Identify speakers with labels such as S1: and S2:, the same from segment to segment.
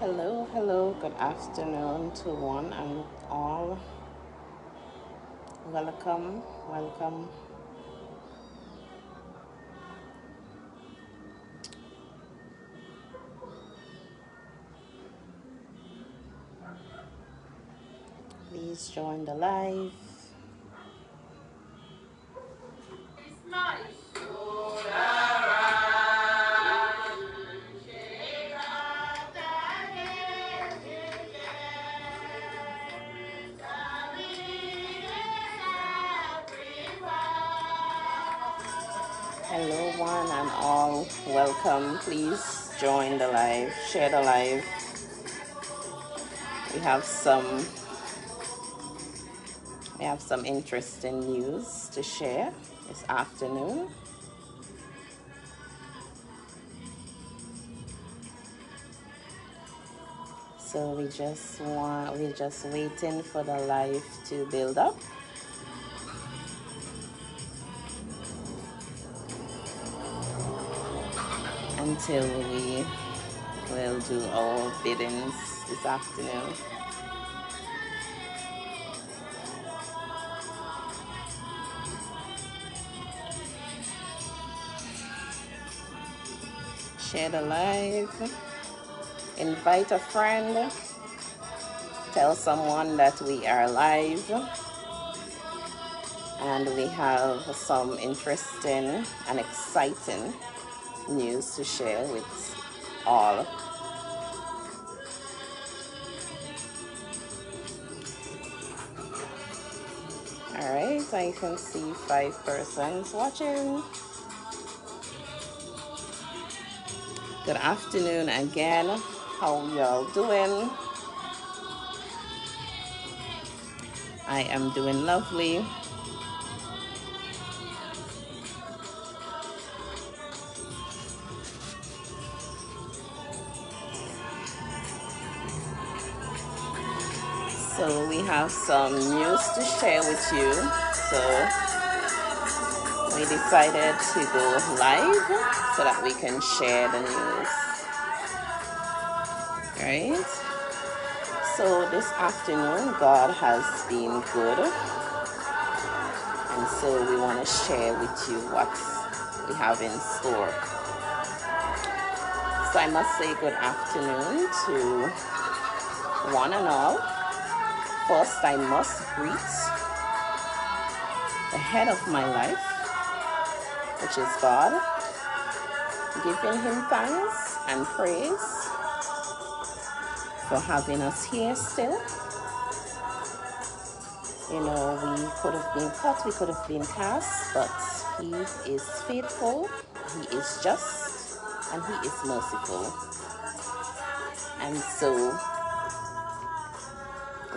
S1: Hello, good afternoon to one and all. Welcome. Please join the live. Hello, one and all. Welcome. Please join the live. Share the live. We have some interesting news to share this afternoon. So we're just waiting for the live to build up. Until we will do our biddings this afternoon. Share the live, invite a friend, tell someone that we are live, and we have some interesting and exciting news to share with all. All right, I can see 5 persons watching. Good afternoon again. How y'all doing? I am doing lovely. So we have some news to share with you. So we decided to go live so that we can share the news. Right? So this afternoon, God has been good. And so we want to share with you what we have in store. So I must say good afternoon to one and all. First, I must greet the head of my life, which is God, giving him thanks and praise for having us here still. You know, we could have been cut, we could have been cast, but he is faithful, he is just, and he is merciful. And so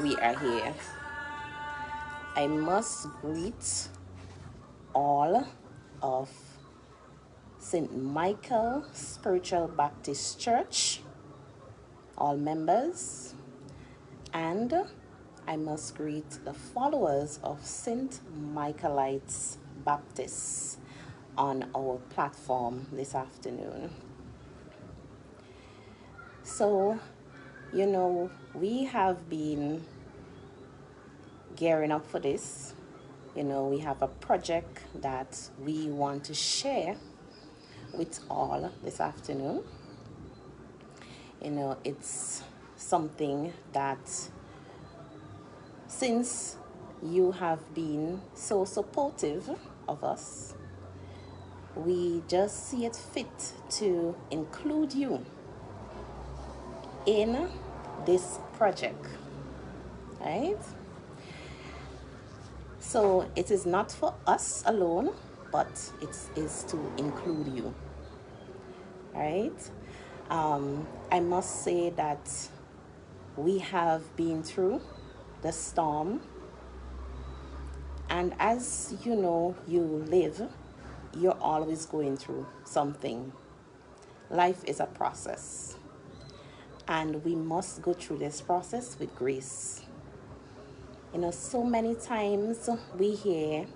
S1: we are here. I must greet all of St. Michael Spiritual Baptist Church, all members, and I must greet the followers of StMichaelites Baptist on our platform this afternoon. So, you know, we have been gearing up for this. You know, we have a project that we want to share with all this afternoon. You know, it's something that, since you have been so supportive of us, we just see it fit to include you in this project, right? So it is not for us alone, but it is to include you, right? I must say that we have been through the storm, and as you know, you live, you're always going through something. Life is a process, and we must go through this process with grace. You know, so many times we hear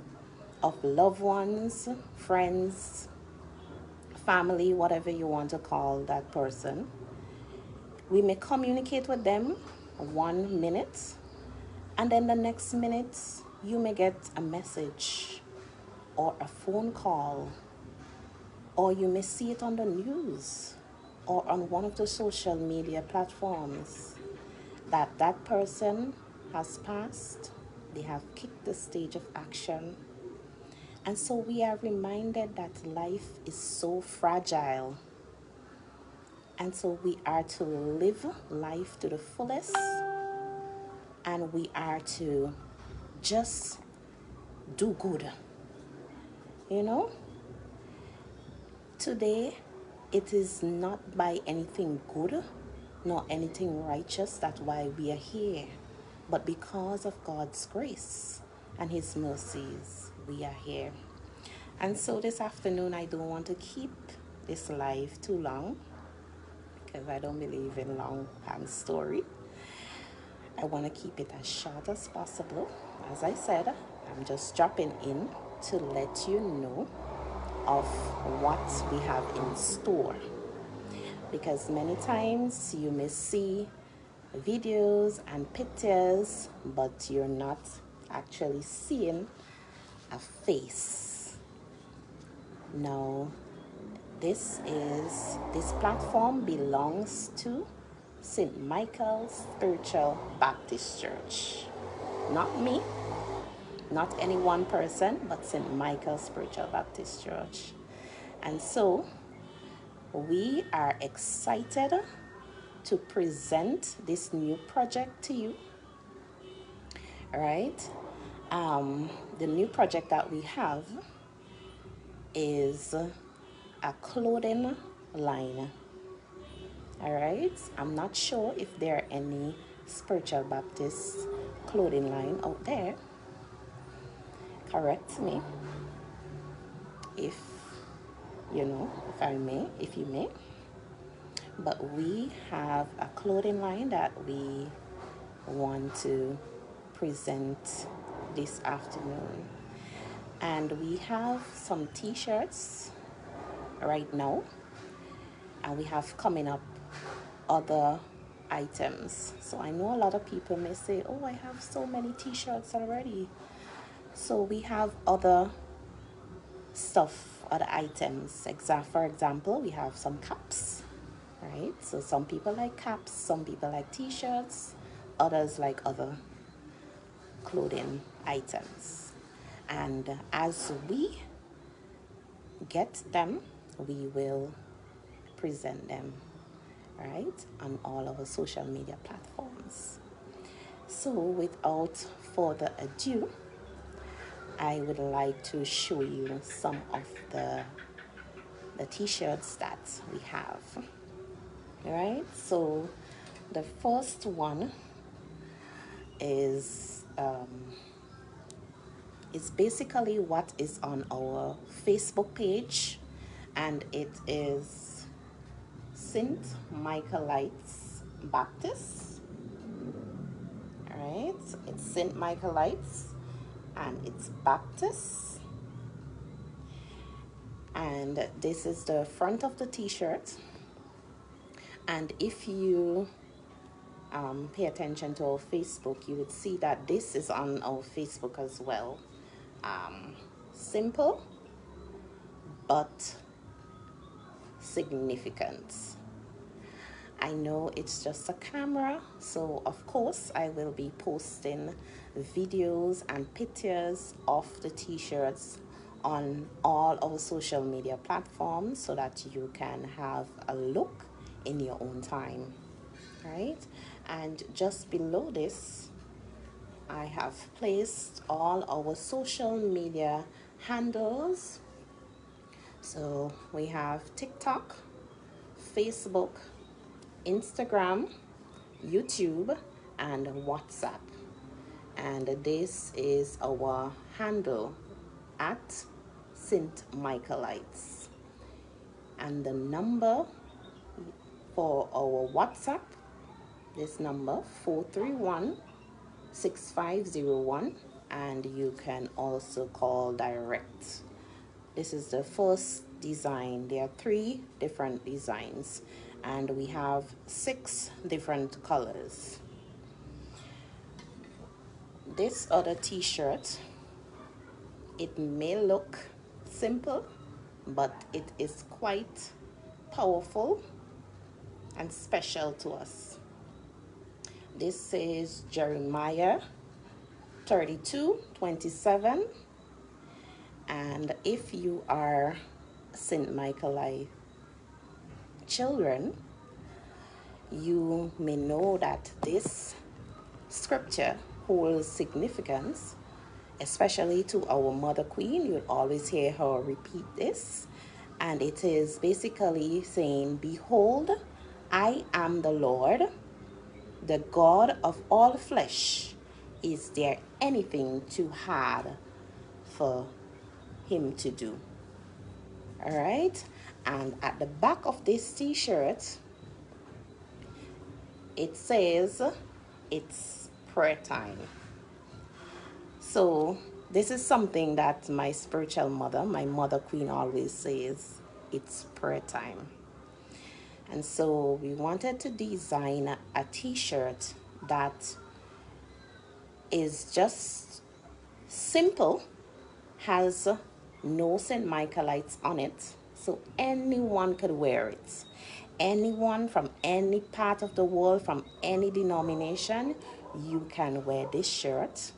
S1: of loved ones, friends, family, whatever you want to call that person, We may communicate with them 1 minute, and then the next minute you may get a message or a phone call, or you may see it on the news or on one of the social media platforms that that person has passed, they have kicked the stage of action. And so we are reminded that life is so fragile. And so we are to live life to the fullest, and we are to just do good. You know, today it is not by anything good nor anything righteous that's why we are here, but because of God's grace and His mercies, we are here. And so this afternoon, I don't want to keep this live too long because I don't believe in long story. I want to keep it as short as possible. As I said, I'm just dropping in to let you know of what we have in store. Because many times you may see videos and pictures, but you're not actually seeing a face. Now, this platform belongs to StMichaelites Spiritual Baptist Church. Not me, not any one person, but StMichaelites Spiritual Baptist Church. And so we are excited to present this new project to you. All right. The new project that we have is a clothing line. All right. I'm not sure if there are any Spiritual Baptist clothing line out there. Correct me if if you may. But we have a clothing line that we want to present this afternoon. And we have some t-shirts right now, and we have coming up other items. So I know a lot of people may say, oh, I have so many t-shirts already. So we have other stuff, other items. For example, we have some caps, right? So some people like caps, some people like t-shirts, others like other clothing items. And as we get them, we will present them, right, on all our social media platforms. So without further ado, I would like to show you some of the t-shirts that we have. All right, so the first one is basically what is on our Facebook page, and it is StMichaelites Baptist. All right, it's StMichaelites and it's Baptist. And this is the front of the t-shirt. And if you pay attention to our Facebook, you would see that this is on our Facebook as well. Simple but significant. I know it's just a camera, so of course I will be posting videos and pictures of the t-shirts on all our social media platforms so that you can have a look in your own time, right? And just below this, I have placed all our social media handles. So we have TikTok, Facebook, Instagram, YouTube, and WhatsApp. And this is our handle at StMichaelites. And the number for our WhatsApp, this number 431-6501, and you can also call direct. This is the first design. There are 3 different designs, and we have 6 different colors. This other t-shirt, it may look simple, but it is quite powerful and special to us. This says Jeremiah 32:27, and if you are StMichaelite children, you may know that this scripture holds significance, especially to our Mother Queen. You'll always hear her repeat this, and it is basically saying, "Behold, I am the Lord, the God of all flesh. Is there anything too hard for him to do?" All right, and at the back of this t-shirt, it says it's prayer time. So this is something that my spiritual mother, my Mother Queen, always says, it's prayer time. And so we wanted to design a t-shirt that is just simple, has no StMichaelites on it, so anyone could wear it. Anyone from any part of the world, from any denomination, you can wear this shirt.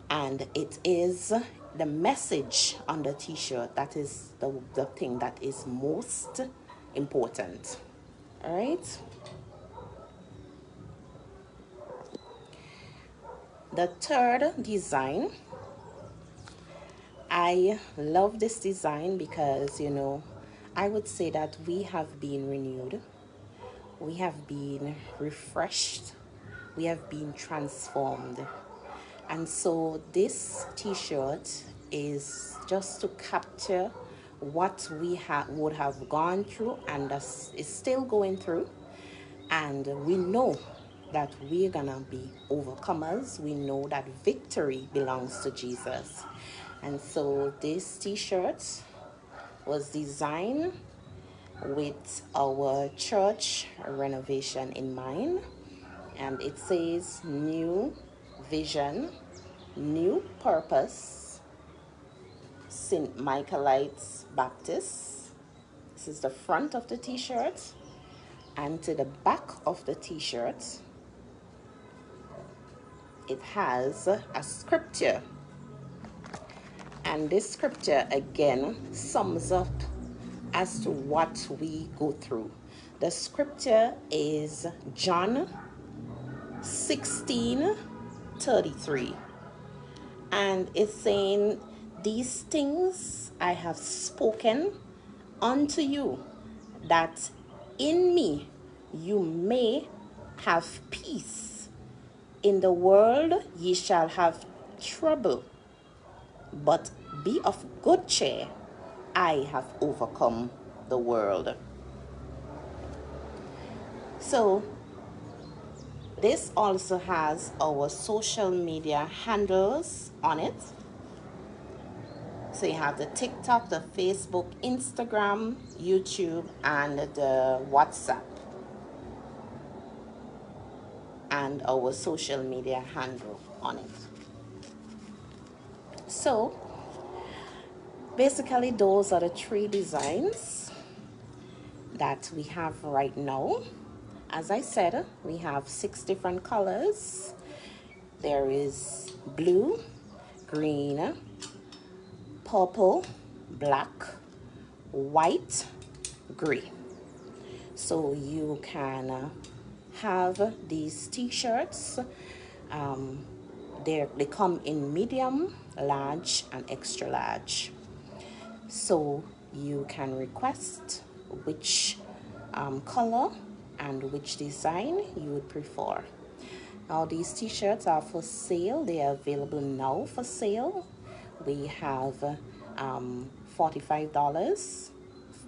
S1: And it is the message on the t-shirt that is the thing that is most important. All right. The third design, I love this design because, you know, I would say that we have been renewed, we have been refreshed, we have been transformed. And so this t-shirt is just to capture what we would have gone through and is still going through. And we know that we're gonna be overcomers. We know that victory belongs to Jesus. And so this t-shirt was designed with our church renovation in mind. And it says, "New vision, new purpose, StMichaelites Baptist." This is the front of the t-shirt. And to the back of the t-shirt, it has a scripture. And this scripture again sums up as to what we go through. The scripture is John 16:33. And it's saying, "These things I have spoken unto you, that in me you may have peace. In the world ye shall have trouble, but be of good cheer. I have overcome the world." So this also has our social media handles on it. So you have the TikTok, the Facebook, Instagram, YouTube, and the WhatsApp, and our social media handle on it. So basically those are the 3 designs that we have right now. As I said, we have 6 different colors. There is blue, green, purple, black, white, gray. So you can have these t-shirts. They come in medium, large, and extra large. So you can request which color and which design you would prefer. Now these t-shirts are for sale. They are available now for sale. We have $45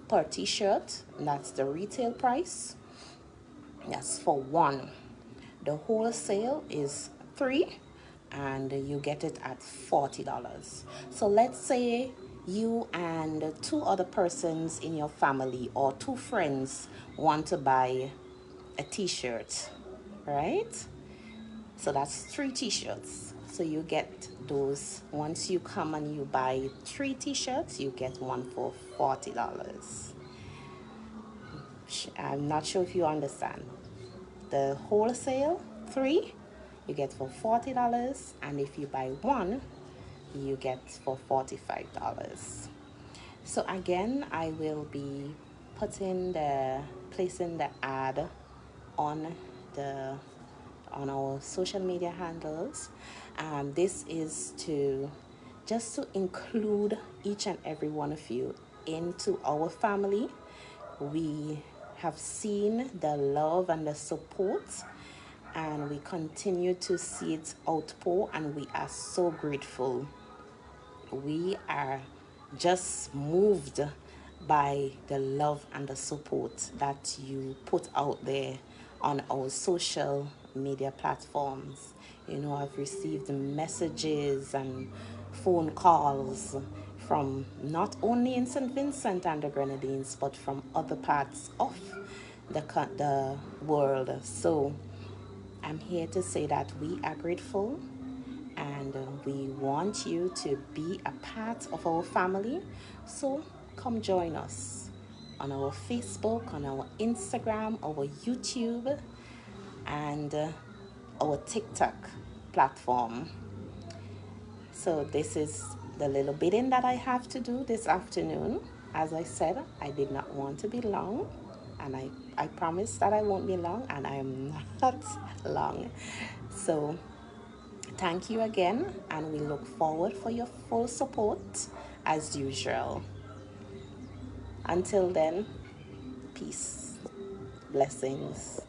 S1: per t-shirt. That's the retail price. That's for 1. The wholesale is 3, and you get it at $40. So let's say you and two other persons in your family or two friends want to buy a t-shirt, right? So that's 3 t-shirts. So you get those. Once you come and you buy 3 t-shirts, you get one for $40. I'm not sure if you understand. The wholesale 3 you get for $40, and if you buy one, you get for $45. So again, I will be placing the ad on the on our social media handles. This is just to include each and every one of you into our family. We have seen the love and the support, and we continue to see it outpour, and we are so grateful. We are just moved by the love and the support that you put out there on our social media platforms. I've received messages and phone calls from not only in St. Vincent and the Grenadines, but from other parts of the world. So I'm here to say that we are grateful, and we want you to be a part of our family. So come join us on our Facebook, on our Instagram, our YouTube, and our TikTok platform. So this is the little bidding that I have to do this afternoon. As I said, I did not want to be long, and I promise that I won't be long, and I am not long. So thank you again, and we look forward for your full support as usual. Until then, peace, blessings.